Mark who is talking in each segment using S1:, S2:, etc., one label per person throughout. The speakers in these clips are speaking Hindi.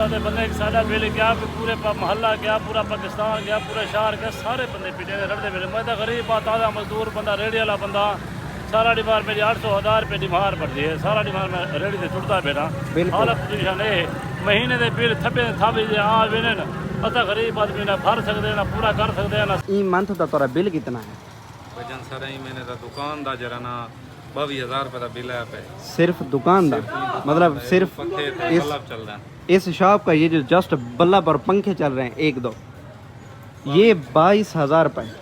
S1: बंदे साडा बिल गया, पूरे महल्ला गया, पूरा पाकिस्तान गया, पूरा शहर गया, सारे बंदे पीटे रड़ते मेरे। मैं तो गरीब ताज़ा मजदूर बंदा, रेड़ी वाला बंदा। सारा डिमार मेरी 800,000 रुपये डिमार पड़ती है। सारा डिमार मैं रेड़ी से छुटता बेटा। हालत पोजिशन है महीने के बिल थप्पे थापे आ बिने असा गरीब आदमी ना भर सकते ना पूरा कर सकते ना।
S2: ई मंथ का तोरा बिल कितना है?
S3: वजन सारा ही मैंने तो दुकान दा जरा ना 22,000 रुपये का बिल है पे।
S2: सिर्फ दुकान दा मतलब सिर्फ
S3: पखे थे,
S2: इस
S3: बल्ब चल रहा है।
S2: इस शॉप का ये जो जस्ट बल्ब और पंखे चल रहे हैं एक दो, ये 22,000 रुपये।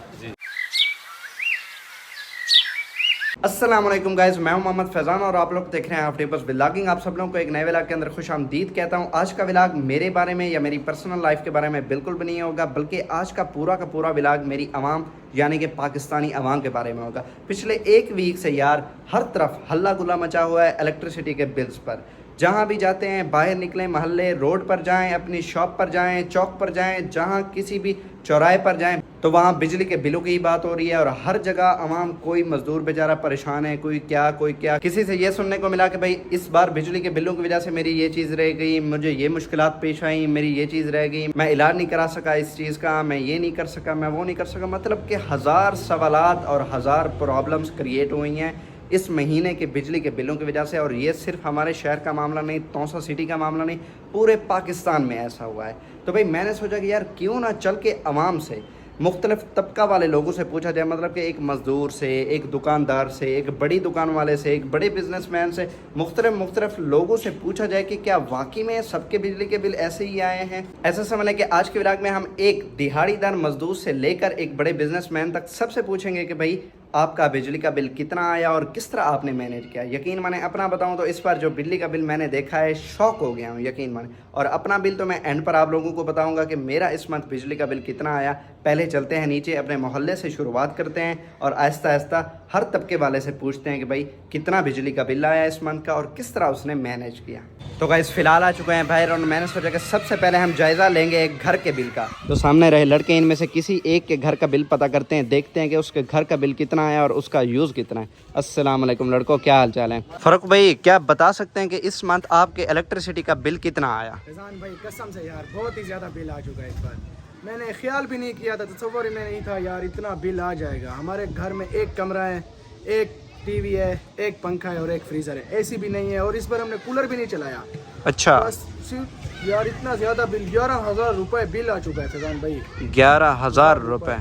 S2: अस्सलाम वालेकुम गाइस, मैं हूं मोहम्मद फैज़ान और आप लोग देख रहे हैं आफ्टर बस व्लॉगिंग। आप सब लोगों को एक नए व्लॉग के अंदर खुश आमदीद कहता हूं। आज का व्लॉग मेरे बारे में या मेरी पर्सनल लाइफ के बारे में बिल्कुल भी नहीं होगा, बल्कि आज का पूरा व्लॉग मेरी आवाम यानी कि पाकिस्तानी आवाम के बारे में होगा। पिछले एक वीक से यार हर तरफ हल्ला गुल्ला मचा हुआ है इलेक्ट्रिसिटी के बिल्स पर। जहाँ भी जाते हैं, बाहर निकलें, महल्ले, रोड पर जाएं, अपनी शॉप पर जाएं, चौक पर जाएं, जहाँ किसी भी चौराहे पर जाएं, तो वहाँ बिजली के बिलों की ही बात हो रही है। और हर जगह आवाम, कोई मजदूर बेचारा परेशान है, कोई क्या। किसी से ये सुनने को मिला कि भाई इस बार बिजली के बिलों की वजह से मेरी ये चीज़ रह गई, मुझे ये मुश्किलात पेश आई, मेरी ये चीज़ रह गई, मैं इलाज नहीं करा सका इस चीज़ का, मैं ये नहीं कर सका, मैं वो नहीं कर सका। मतलब कि हज़ार सवालात और हज़ार प्रॉब्लम्स क्रिएट हुई हैं इस महीने के बिजली के बिलों की वजह से। और ये सिर्फ हमारे शहर का मामला नहीं, तौसा सिटी का मामला नहीं, पूरे पाकिस्तान में ऐसा हुआ है। तो भाई मैंने सोचा कि यार क्यों ना चल के अवाम से, मुख्तलिफ तबका वाले लोगों से पूछा जाए। मतलब कि एक मज़दूर से, एक दुकानदार से, एक बड़ी दुकान वाले से, एक बड़े बिजनेसमैन से, मुख्तलिफ लोगों से पूछा जाए कि क्या वाकई में सबके बिजली के बिल ऐसे ही आए हैं। ऐसा समझ लें कि आज के व्लॉग में हम एक दिहाड़ीदार मजदूर से लेकर एक बड़े बिजनेसमैन तक सबसे पूछेंगे कि भाई आपका बिजली का बिल कितना आया और किस तरह आपने मैनेज किया। यकीन माने अपना बताऊं तो इस बार जो बिजली का बिल मैंने देखा है, शॉक हो गया हूं, यकीन माने। और अपना बिल तो मैं एंड पर आप लोगों को बताऊंगा कि मेरा इस मंथ बिजली का बिल कितना आया। पहले चलते हैं नीचे, अपने मोहल्ले से शुरुआत करते हैं और आहिस्ता आहिस्ता हर तबके वाले से पूछते हैं कि भाई कितना बिजली का बिल आया इस मंथ का और किस तरह उसने मैनेज किया। तो गाइस फिलहाल आ चुके हैं बाहर और मैंने सोचा कि सबसे पहले हम जायज़ा लेंगे एक घर के बिल का। तो सामने रहे लड़के, इनमें से किसी एक के घर का बिल पता करते हैं, देखते हैं कि उसके घर का बिल कितना आया और उसका यूज़ कितना है। अस्सलाम वालेकुम लड़कों, क्या हाल चाल है? फरुख भाई क्या बता सकते हैं कि इस मंथ आपके इलेक्ट्रिसिटी का बिल कितना आया?
S4: फैज़ान भाई कसम से यार बहुत ही ज़्यादा बिल आ चुका है इस बार। मैंने ख्याल भी नहीं किया था, तसव्वुर ही नहीं था यार इतना बिल आ जाएगा। हमारे घर में एक कमरा है, एक टीवी है, एक पंखा है और एक फ्रीज़र है, एसी भी नहीं है और इस बार हमने कूलर भी नहीं चलाया।
S2: अच्छा
S4: बस सिर्फ यार इतना ज़्यादा बिल, 11,000 रुपये बिल आ चुका है फैज़ान भाई।
S2: 11,000 रुपये,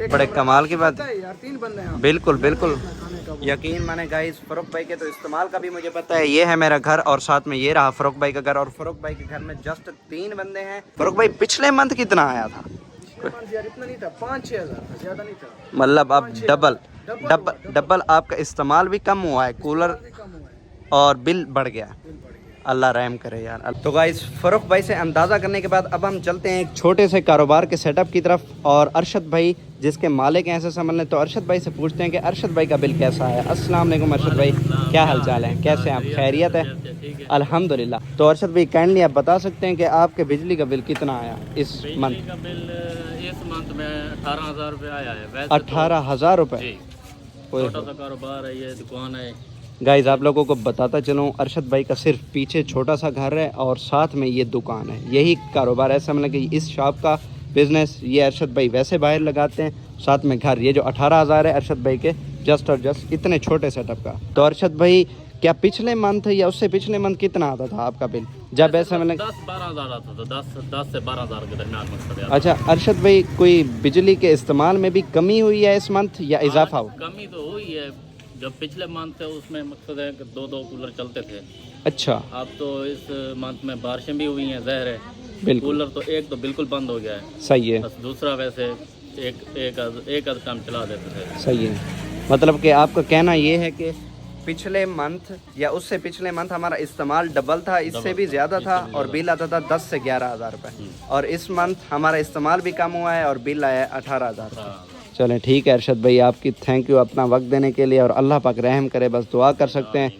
S2: बड़े कमाल की बात
S4: है यार। 3 बंदे हैं।
S2: बिल्कुल यकीन माने गाइस, फरुख भाई के तो इस्तेमाल का भी मुझे पता है। ये है मेरा घर और साथ में ये रहा फरुख भाई का घर, और फरुख भाई के घर में जस्ट 3 बंदे हैं। फरुख भाई पिछले मंथ कितना आया था?
S4: यार इतना नहीं था, 5-6 हज़ार था, ज़्यादा नहीं था।
S2: मतलब अब डबल आपका इस्तेमाल भी कम हुआ है, कूलर और बिल बढ़ गया। अल्लाह रहम करे यार। तो गाइस फरुख भाई से अंदाज़ा करने के बाद अब हम चलते हैं एक छोटे से कारोबार के सेटअप की तरफ। और अरशद भाई जिसके मालिक हैं ऐसे समझ लें, तो अरशद भाई से पूछते हैं कि अरशद भाई का बिल कैसा है। अस्सलाम वालेकुम अरशद भाई, क्या हाल चाल है, कैसे हैं आप? खैरियत है? अल्हम्दुलिल्लाह। तो अरशद भाई काइंडली आप बता सकते हैं कि आपके बिजली का बिल कितना आया इस मंथ?
S1: का बिल इस मंथ में 18,000 रुपये आया है।
S2: 18,000 रुपये।
S1: छोटा सा कारोबार है, ये दुकान है।
S2: गाइज आप लोगों को बताता चलूँ, अरशद भाई का सिर्फ पीछे छोटा सा घर है और साथ में ये दुकान है, यही कारोबार है। ऐसा मतलब कि इस शॉप का बिज़नेस ये अरशद भाई वैसे बाहर लगाते हैं, साथ में घर। ये जो 18,000 है अरशद भाई के जस्ट और जस्ट इतने छोटे सेटअप का। तो अरशद भाई क्या पिछले मंथ या उससे पिछले मंथ कितना आता था आपका बिल? जब ऐसा मतलब
S1: 10-12 हज़ार आता था, 10 से 12 हज़ार के दरमियान मकसद।
S2: अच्छा अरशद भाई, कोई बिजली के इस्तेमाल में भी कमी हुई है इस मंथ या इजाफा हुआ?
S1: कमी तो हुई है। जब पिछले मंथ थे उसमें मकसद है कि 2 कूलर चलते थे। अच्छा, अब तो इस मंथ में बारिशें भी हुई हैं, ज़हर है। बिल्कुल। कूलर तो एक तो बिल्कुल बंद हो गया है। सही है। बस दूसरा वैसे एक काम चला देते थे। सही है।
S2: मतलब कि आपका कहना ये है कि पिछले मंथ या उससे पिछले मंथ हमारा इस्तेमाल डबल था, इससे भी ज़्यादा था और बिल आता था 10 से 11,000 रुपये। और इस मंथ हमारा इस्तेमाल भी कम हुआ है और बिल आया है 18,000। चलें ठीक है अरशद भाई, आपकी थैंक यू अपना वक्त देने के लिए और अल्लाह पाक रहम करे, बस दुआ कर सकते हैं।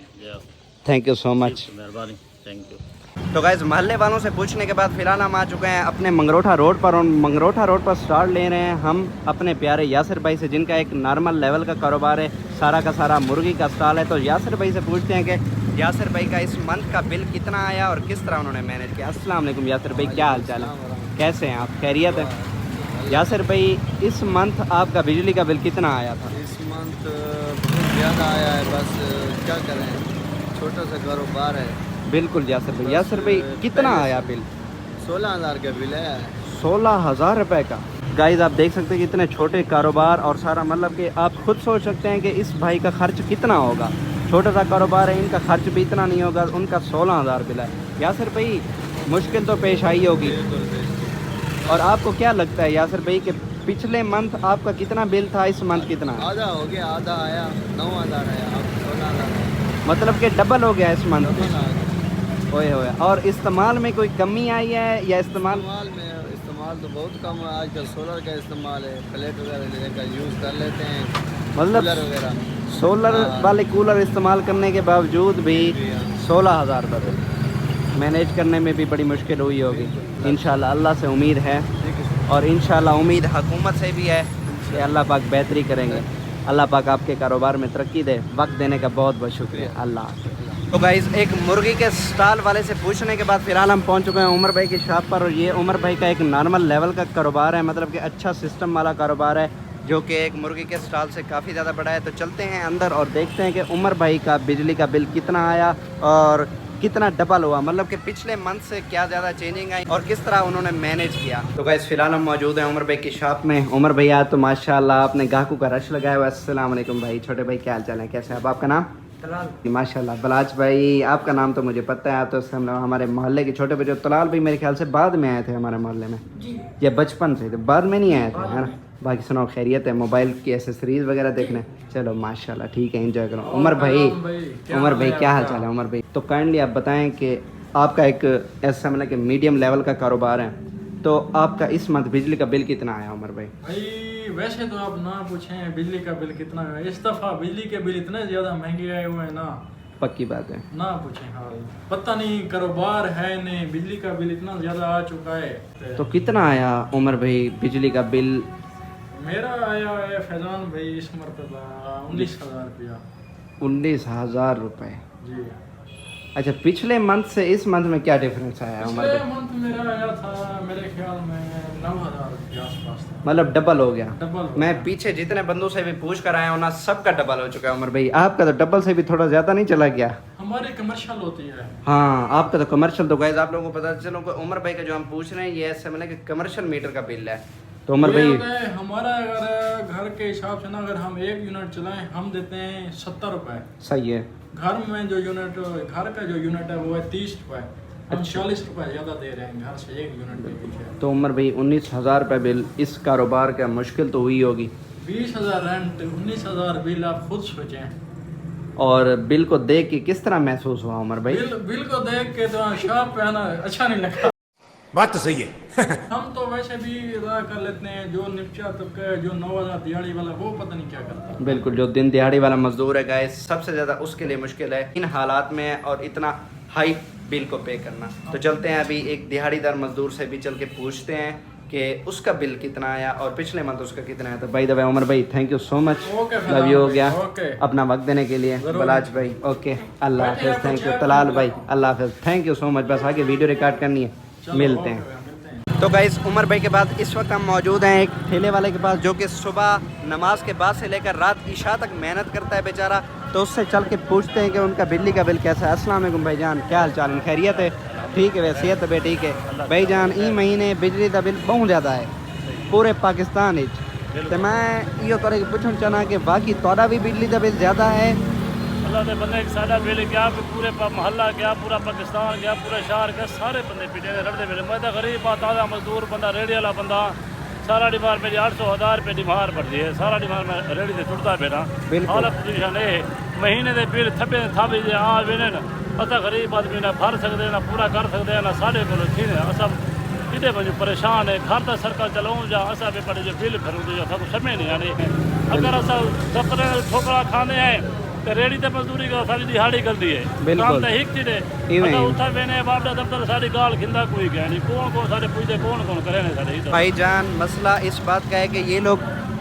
S2: थैंक यू सो मच,
S1: मेहरबानी, थैंक यू।
S2: तो गाइस मोहल्ले वालों से पूछने के बाद फिलहाल हम आ चुके हैं अपने मंगरोठा रोड पर और मंगरोठा रोड पर स्टार्ट ले रहे हैं हम अपने प्यारे यासिर भाई से, जिनका एक नॉर्मल लेवल का कारोबार है, सारा का सारा मुर्गी का स्टॉल है। तो यासिर भाई से पूछते हैं कि यासिर भाई का इस मंथ का बिल कितना आया और किस तरह उन्होंने मैनेज किया। अस्सलाम वालेकुम यासिर भाई, क्या हाल चाल है, कैसे हैं आप, खैरियत है। यासिर भाई इस मंथ आपका बिजली का बिल कितना आया था?
S5: इस मंथ बहुत ज़्यादा आया है, बस क्या करें, छोटा सा कारोबार है।
S2: बिल्कुल यासिर भाई। यासिर भाई कितना आया बिल?
S5: 16,000 का बिल है।
S2: 16,000 रुपये का। गाइस आप देख सकते हैं कि इतने छोटे कारोबार और सारा, मतलब कि आप खुद सोच सकते हैं कि इस भाई का खर्च कितना होगा। छोटा सा कारोबार है, इनका खर्च भी इतना नहीं होगा, उनका 16,000 बिल है। यासिर भाई मुश्किल तो पेश आई होगी, और आपको क्या लगता है यासिर भाई कि पिछले मंथ आपका कितना बिल था, इस मंथ कितना है?
S5: आधा हो गया, आधा आया, 9,000 आया, अब 16,000
S2: मतलब कि डबल हो गया इस मंथ
S5: डबल
S2: में।
S5: आ गया।
S2: ओए होए। और इस्तेमाल में कोई कमी आई है या इस्तेमाल?
S5: इस्तेमाल तो बहुत कम है आजकल, सोलर का इस्तेमाल है, प्लेट वगैरह लेकर यूज़ कर लेते हैं,
S2: मतलब
S5: कूलर वगैरह।
S2: सोलर
S5: हाँ।
S2: वाले कूलर इस्तेमाल करने के बावजूद भी
S5: जी हाँ।
S2: 16,000 रुपये बिल। मैनेज करने में भी बड़ी मुश्किल हुई होगी। इंशाल्लाह अल्लाह से उम्मीद है, और इंशाल्लाह उम्मीद हुकूमत से भी है कि अल्लाह पाक बेहतरी करेंगे। अल्लाह पाक आपके कारोबार में तरक्की दे। वक्त देने का बहुत बहुत शुक्रिया। अल्लाह। तो गाइज़ एक मुर्गी के स्टॉल वाले से पूछने के बाद फ़िलहाल हम पहुंच चुके हैं उमर भाई की शॉप पर, और ये उमर भाई का एक नॉर्मल लेवल का कारोबार है, मतलब कि अच्छा सिस्टम वाला कारोबार है, जो कि एक मुर्गी के स्टॉल से काफ़ी ज़्यादा बड़ा है। तो चलते हैं अंदर और देखते हैं कि उमर भाई का बिजली का बिल कितना आया और कितना डबल हुआ, मतलब कि पिछले मंथ से क्या ज़्यादा चेंजिंग आई और किस तरह उन्होंने मैनेज किया। तो गाइस फिलहाल हम मौजूद हैं उमर भाई की शॉप में। उमर भैया तो माशाल्लाह आपने ग्राहकों का रश लगाया हुआ है। अस्सलाम वालेकुम भाई। छोटे भाई क्या हाल चाल है, कैसे हैं आप? आपका नाम? तलाल। माशाल्लाह बलाच भाई, आपका नाम तो मुझे पता है, आप तो हम लोग हमारे मोहल्ले के छोटे बच्चे। तलाल भाई मेरे ख्याल से बाद में आए थे हमारे मोहल्ले में, या बचपन से थे, बाद में नहीं आए थे, है ना? बाकी सुनाओ खैरियत है? मोबाइल की एसेसरीज वगैरह देखने, चलो माशाल्लाह ठीक है, एंजॉय करो। उमर भाई क्या हाल चाल है उमर भाई? तो काइंडली आप बताएं कि आपका एक ऐसा मतलब कि मीडियम लेवल का कारोबार है, तो आपका इस मंथ बिजली का बिल कितना आया उमर भाई?
S6: भाई वैसे तो आप ना पूछें बिजली का बिल कितना है, इस दफ़ा बिजली के बिल इतने ज़्यादा महंगे आए हुए हैं ना,
S2: पक्की बात है,
S6: ना पूछें हाल। पता नहीं कारोबार है नहीं, बिजली का बिल इतना ज़्यादा आ चुका है।
S2: तो कितना आया उमर भाई बिजली का बिल?
S6: मेरा आया है फैजान भाई इस मरतबा 19,000 रुपया।
S2: 19,000 रुपये।
S6: जी।
S2: अच्छा, पिछले मंथ से इस मंथ में क्या डिफरेंस आया उमर
S6: पिछले
S2: भाई?
S6: मंथ मेरा आया था मेरे ख्याल में 9,000 के आसपास था।
S2: मतलब डबल हो गया।
S6: डबल हो
S2: मैं
S6: गया।
S2: पीछे जितने बंदों से भी पूछ कर आया हूँ ना, सबका डबल हो चुका है उमर भाई। आपका तो डबल से भी थोड़ा ज़्यादा नहीं चला गया?
S6: हमारी कमर्शियल होती है।
S2: हाँ आपका तो कमर्शियल। तो गाइस आप लोगों को पता चलो कि उमर भाई का जो हम पूछ रहे हैं ये ऐसे मतलब कि कमर्शियल मीटर का बिल है। तो उमर
S6: ये
S2: भाई
S6: होता है, हमारा अगर घर के हिसाब से ना, अगर हम 1 यूनिट चलाएं हम देते हैं 70 रुपए।
S2: सही है।
S6: घर में जो यूनिट, घर का जो यूनिट है वो है 30 रुपए। हम 40 रुपए ज़्यादा दे रहे हैं घर से 1 यूनिट के पीछे।
S2: तो उमर भाई 19,000 रुपये बिल, इस कारोबार का मुश्किल तो हुई होगी।
S6: 20,000 रेंट, 19,000 बिल, आप खुद सोचें।
S2: और बिल को देख के किस तरह महसूस हुआ उमर भाई?
S6: बिल को देख के तो शॉप पे आना अच्छा नहीं लगता।
S7: बात तो सही है।
S6: हम तो वैसे भी अदा कर लेते हैं, जो निपचा तबका है, जो 9,000 दिहाड़ी वाला, वो पता नहीं क्या करता।
S2: बिल्कुल, जो दिन दिहाड़ी वाला मजदूर है गाइस, सबसे ज़्यादा उसके लिए मुश्किल है इन हालात में और इतना हाई बिल को पे करना। तो चलते हैं अभी एक दिहाड़ीदार मजदूर से भी चल के पूछते हैं कि उसका बिल कितना आया और पिछले मंथ उसका कितना आया। तो भाई दबा उमर भाई, thank you so much,
S6: okay,
S2: love you हो गया
S6: ओके।
S2: अपना वक्त देने के लिए।
S6: जरूर।
S2: बलाच भाई ओके, अल्लाह हाफिज़, थैंक यू। तलाल भाई अल्लाह हाफिज़, थैंक यू सो मच। बस आगे वीडियो रिकॉर्ड करनी है, मिलते हैं। तो गाइस उमर भाई के बाद इस वक्त हम मौजूद हैं एक ठेले वाले के पास, जो कि सुबह नमाज के बाद से लेकर रात इशा तक मेहनत करता है बेचारा। तो उससे चल के पूछते हैं कि उनका बिजली का बिल कैसा है। अस्सलाम वालेकुम भाईजान, क्या हाल चाल है, खैरियत है? ठीक है, वैसे तो बे ठीक है भाईजान। ई महीने बिजली का बिल बहुत ज़्यादा है पूरे पाकिस्तान। तो मैं यो करे पूछना चाहना कि बाकी तोड़ा भी बिजली का बिल ज़्यादा है?
S1: अल्लाह के बंदे साडा बिल गया, पूरे मोहल्ला गया, पूरा पाकिस्तान गया, पूरे शहर गया, सारे बंदे पीटे रड़ते मेरे। मैं तो गरीब बात आधा मजदूर बंदा, रेड़ी वाला बंदा, सारा डिमार मेरी 800,000 रुपये डिमार पड़ती है। सारा डिमार मैं रेड़ी से टुटता पेरा। हालत पोजिशन ये महीने के बिल थप्पे थापे आ वेने असा गरीब आदमी ना भर सकते ना पूरा कर सकते ना, साढ़े को थी असा कितने बजे परेशान है। घर तो सरकार चलाऊँ जा असा भी बड़े जो बिल भरूँ जो सब समय नहीं आने। अगर असा दफ्तर ठोकरा खाने आए तो रेड़ी ते मजदूरी का सारी दिहाड़ी कर दी है, काम तो हिक चिड़े उठा वेने बापड़ा दफ्तर सारी गाल खिंदा कोई गया नहीं। कौन कौन सारे पूछते कौन कौन करे ने सारे।
S2: भाईजान मसला इस बात का है कि ये लोग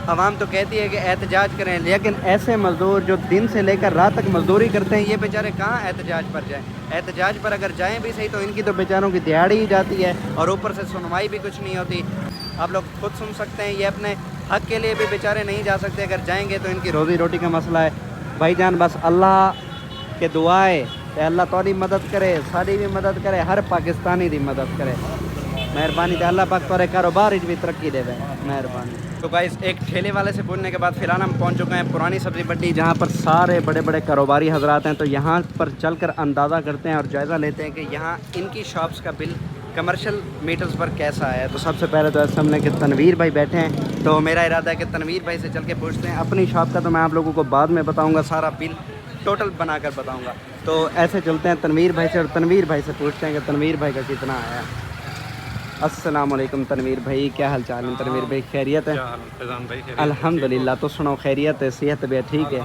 S2: आवाम तो कहती है कि एहतजाज करें, लेकिन ऐसे मज़दूर जो दिन से लेकर रात तक मजदूरी करते हैं ये बेचारे कहाँ एहतजाज पर जाएं। एहतजाज पर अगर जाएं भी सही तो इनकी तो बेचारों की दिहाड़ी ही जाती है और ऊपर से सुनवाई भी कुछ नहीं होती। आप लोग खुद सुन सकते हैं, ये अपने हक़ के लिए भी बेचारे नहीं जा सकते, अगर जाएंगे तो इनकी रोज़ी रोटी का मसला है। भाईजान बस अल्लाह के दुआए अल्लाह तोरी मदद करे, सारी भी मदद करे, हर पाकिस्तानी की मदद करे। मेहरबानी तो अल्लाह पाक तोरे कारोबार भी तरक्की देवे, मेहरबानी। तो गाइस एक ठेले वाले से पूछने के बाद फ़िलहाल हम पहुंच चुके हैं पुरानी सब्ज़ी मंडी, जहां पर सारे बड़े बड़े कारोबारी हजरात हैं। तो यहां पर चलकर अंदाज़ा करते हैं और जायज़ा लेते हैं कि यहां इनकी शॉप्स का बिल कमर्शियल मीटर्स पर कैसा है। तो सबसे पहले तो ऐसा हमने कि तनवीर भाई बैठे हैं, तो मेरा इरादा है कि तनवीर भाई से चल के पूछते हैं। अपनी शॉप का तो मैं आप लोगों को बाद में बताऊँगा, सारा बिल टोटल बनाकर बताऊँगा। तो ऐसे चलते हैं तनवीर भाई से और तनवीर भाई से पूछते हैं कि तनवीर भाई का कितना आया। अस्सलाम वालेकुम तनवीर भाई, क्या हाल चाल है? तनवीर भाई खैरियत है? अल्हम्दुलिल्लाह। तो सुनो खैरियत है, सेहत भी ठीक है?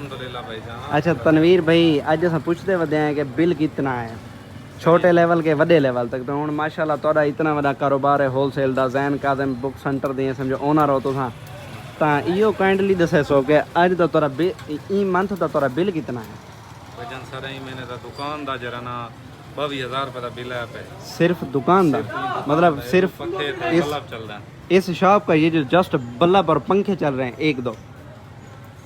S2: अच्छा तनवीर भाई अज अस पूछते वधे हैं कि बिल कितना है, छोटे लेवल के वड्डे लेवल तक। तो हुण माशाल्लाह तुहाडा इतना वड्डा कारोबार है होलसेल दा, जैन काज़िम बुक सेंटर दी समझो ओनर हो तुसां, तां इहो काइंडली दसे सो कि अज दा तुहाडा बिल ई मंथ दा तुहाडा बिल कितना है?
S3: भाईजान सारा ही मैंने तो दुकान दा जरा ना 22,000 रुपये का बिल है पे।
S2: सिर्फ दुकान दा मतलब सिर्फ
S3: पंखे थे, बल्ब चल रहा है
S2: इस शॉप का, ये जो जस्ट बल्ब और पंखे चल रहे हैं एक दो,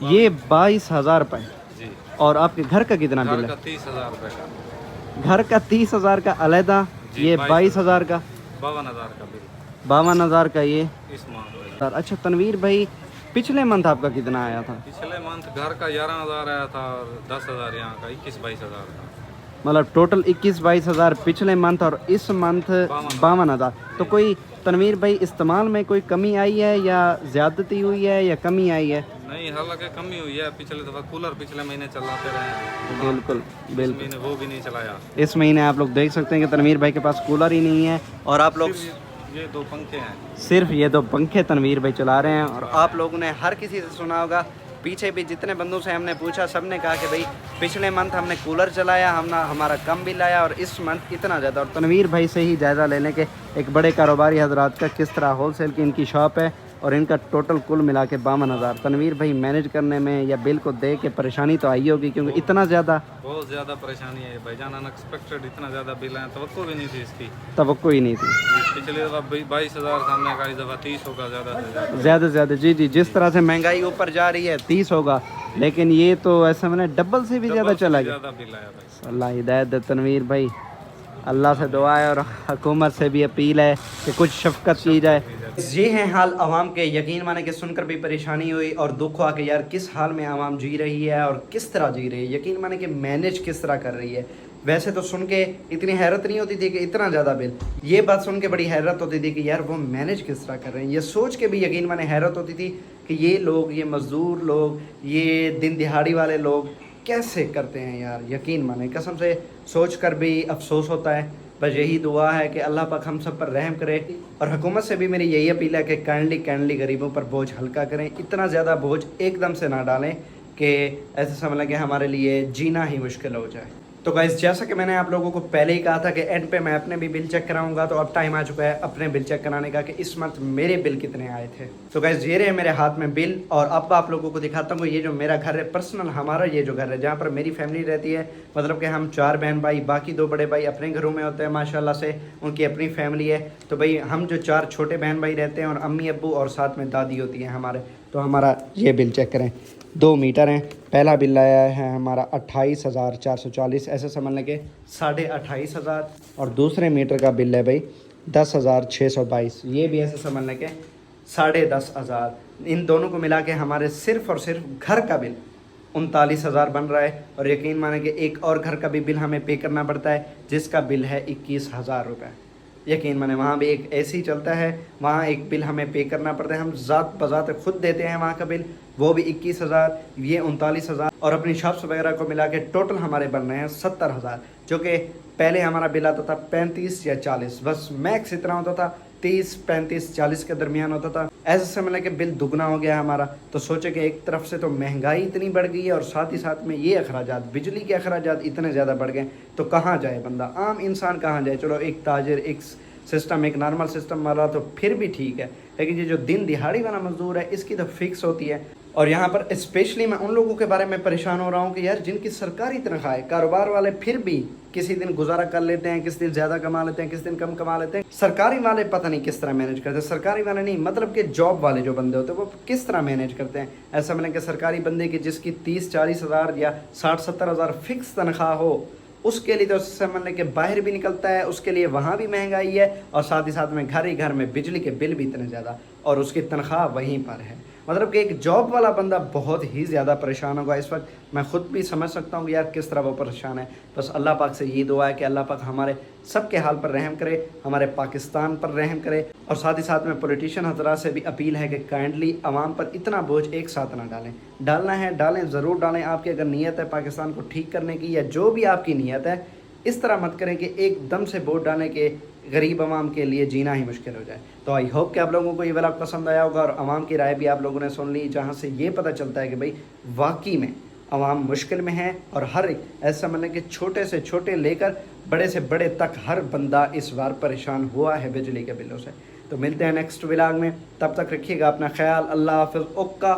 S2: ये 22,000 रुपये
S3: जी।
S2: और आपके घर का कितना बिल
S3: घर
S2: है?
S3: का 30,000 रुपये का।
S2: घर का 30,000 का अलहदा, ये 22,000 का,
S3: 52,000 का बिल,
S2: 52,000 का ये
S3: इस माह।
S2: अच्छा तनवीर भाई पिछले मंथ आपका कितना आया था?
S3: पिछले मंथ घर का 11,000 आया था और 10,000 यहाँ का, 21-22,000 का।
S2: मतलब टोटल 21-22,000 पिछले मंथ और इस मंथ 52,000। तो कोई तनवीर भाई इस्तेमाल में कोई कमी आई है या ज़्यादती हुई है या कमी आई है?
S3: नहीं, हालांकि कमी हुई है। पिछले दफा कूलर पिछले महीने चलाते रहे हैं,
S2: बिल्कुल बिल्कुल,
S3: महीने वो भी नहीं चलाया।
S2: इस महीने आप लोग देख सकते हैं कि तनवीर भाई के पास कूलर ही नहीं है और आप लोग
S3: ये 2 पंखे हैं,
S2: सिर्फ ये 2 पंखे तनवीर भाई चला रहे हैं। और आप लोगों ने हर किसी से सुना होगा, पीछे भी जितने बंदों से हमने पूछा सब ने कहा कि भाई पिछले मंथ हमने कूलर चलाया, हमारा कम बिल आया और इस मंथ इतना ज़्यादा। और तनवीर भाई से ही जायज़ा लेने के एक बड़े कारोबारी हजरात का किस तरह होलसेल की इनकी शॉप है और इनका टोटल कुल मिला के 52,000। तनवीर भाई मैनेज करने में या बिल को दे के परेशानी तो आई होगी, क्योंकि इतना ज़्यादा
S3: बहुत ज़्यादा परेशानी है भाईजान। अनएक्सपेक्टेड इतना ज़्यादा बिल है, तवक्को भी नहीं थी इसकी,
S2: तवक्को ही नहीं थी।
S3: पिछले दफ़ा 22,000 सामने का, इस दफ़ा 30 होगा ज़्यादा से
S2: ज़्यादा। जी जी, जिस तरह से महंगाई ऊपर जा रही है 30 होगा, लेकिन ये तो ऐसा मैंने डबल से भी ज़्यादा चला गया।
S3: ज़्यादा बिल आया भाई।
S2: अल्लाह हिदायत दे तनवीर भाई, अल्लाह से दुआ है और हुकूमत से भी अपील है कि कुछ शफकत की जाए। ये हैं हाल आवाम के, यकीन माने कि सुनकर भी परेशानी हुई और दुख हुआ कि यार किस हाल में आवाम जी रही है और किस तरह जी रही है, यकीन माने कि मैनेज किस तरह कर रही है। वैसे तो सुन के इतनी हैरत नहीं होती थी कि इतना ज़्यादा बिल, ये बात सुन के बड़ी हैरत होती थी कि यार वो मैनेज किस तरह कर रहे हैं। ये सोच के भी यकीन माने हैरत होती थी कि ये लोग, ये मज़दूर लोग, ये दिन दिहाड़ी वाले लोग कैसे करते हैं यार। यकीन माने कसम से सोच कर भी अफसोस होता है। बस यही दुआ है कि अल्लाह पाक हम सब पर रहम करे और हुकूमत से भी मेरी यही अपील है कि काइंडली गरीबों पर बोझ हल्का करें, इतना ज़्यादा बोझ एकदम से ना डालें कि ऐसे समझ लें कि हमारे लिए जीना ही मुश्किल हो जाए। तो गाइस जैसा कि मैंने आप लोगों को पहले ही कहा था कि एंड पे मैं अपने भी बिल चेक कराऊंगा, तो अब टाइम आ चुका है अपने बिल चेक कराने का कि इस मंथ मेरे बिल कितने आए थे। तो गाइस ये रहे मेरे हाथ में बिल और अब आप लोगों को दिखाता हूँ। ये जो मेरा घर है पर्सनल, हमारा ये जो घर है जहाँ पर मेरी फैमिली रहती है, मतलब कि हम 4 बहन भाई, बाकी 2 बड़े भाई अपने घरों में होते हैं माशाल्लाह से, उनकी अपनी फैमिली है। तो भाई हम जो 4 छोटे बहन भाई रहते हैं और अम्मी अब्बू और साथ में दादी होती हैं हमारे। तो हमारा ये बिल चेक करें, 2 मीटर हैं। पहला बिल आया है हमारा 28,440, ऐसे समझ लें कि 28,500। और दूसरे मीटर का बिल है भाई 10,622, ये भी ऐसे समझ लें कि 10,500। इन दोनों को मिला के हमारे सिर्फ़ और सिर्फ घर का बिल 39,000 बन रहा है। और यकीन माने कि एक और घर का भी बिल हमें पे करना पड़ता है जिसका बिल है 21,000 रुपये। यकीन माने वहाँ भी एक एसी चलता है, वहाँ एक बिल हमें पे करना पड़ता है, हम ज़ात बज़ात खुद देते हैं वहाँ का बिल, वो भी 21,000, ये 39,000। और अपनी शॉप्स वगैरह को मिला के टोटल हमारे बन रहे हैं 70,000, जो कि पहले हमारा बिल आता था 35 या 40, बस मैक्स इतना होता था, 30, 35, 40 के दरमियान होता था। ऐसे समझ के बिल दुगना हो गया हमारा। तो सोचे कि एक तरफ से तो महंगाई इतनी बढ़ गई है और साथ ही साथ में ये अखराजात, बिजली के अखराजात इतने ज़्यादा बढ़ गए, तो कहाँ जाए बंदा, आम इंसान कहाँ जाए। चलो एक ताजिर, एक सिस्टम एक नॉर्मल सिस्टम वाला तो फिर भी ठीक है, लेकिन ये जो दिन दिहाड़ी वाला मजदूर है इसकी तो फिक्स होती है। और यहाँ पर स्पेशली मैं उन लोगों के बारे में परेशान हो रहा हूँ कि यार जिनकी सरकारी तनख्वाह है, कारोबार वाले फिर भी किसी दिन गुजारा कर लेते हैं, किसी दिन ज़्यादा कमा लेते हैं, किसी दिन कम कमा लेते हैं। सरकारी वाले पता नहीं किस तरह मैनेज करते हैं। सरकारी वाले नहीं, मतलब कि जॉब वाले जो बंदे होते हैं वो किस तरह मैनेज करते हैं। ऐसा मैंने कि सरकारी बंदे की जिसकी 30-40 हज़ार या 60-70 हज़ार फिक्स तनख्वाह हो, उसके लिए तो समझने के बाहर भी निकलता है, उसके लिए वहाँ भी महंगाई है और साथ ही साथ में घर ही घर में बिजली के बिल भी इतने ज़्यादा और उसकी तनख्वाह वहीं पर है। मतलब कि एक जॉब वाला बंदा बहुत ही ज़्यादा परेशान होगा इस वक्त। मैं ख़ुद भी समझ सकता हूँ कि यार किस तरह वो परेशान है। बस अल्लाह पाक से ये दुआ है कि अल्लाह पाक हमारे सबके हाल पर रहम करे, हमारे पाकिस्तान पर रहम करे। और साथ ही साथ में पॉलिटिशियन हज़रात से भी अपील है कि काइंडली आवाम पर इतना बोझ एक साथ ना डालें। डालना है डालें, ज़रूर डालें। आपकी अगर नीयत है पाकिस्तान को ठीक करने की या जो भी आपकी नीयत है, इस तरह मत करें कि एकदम से वोट डालने के गरीब आवाम के लिए जीना ही मुश्किल हो जाए। तो आई होप कि आप लोगों को ये व्लॉग पसंद आया होगा और आवाम की राय भी आप लोगों ने सुन ली, जहाँ से ये पता चलता है कि भाई वाकई में आवाम मुश्किल में है और हर एक ऐसा मतलब कि छोटे से छोटे लेकर बड़े से बड़े तक हर बंदा इस बार परेशान हुआ है बिजली के बिलों से। तो मिलते हैं नेक्स्ट व्लॉग में, तब तक रखिएगा अपना ख्याल। अल्लाह हाफ़िज़। ओक्का।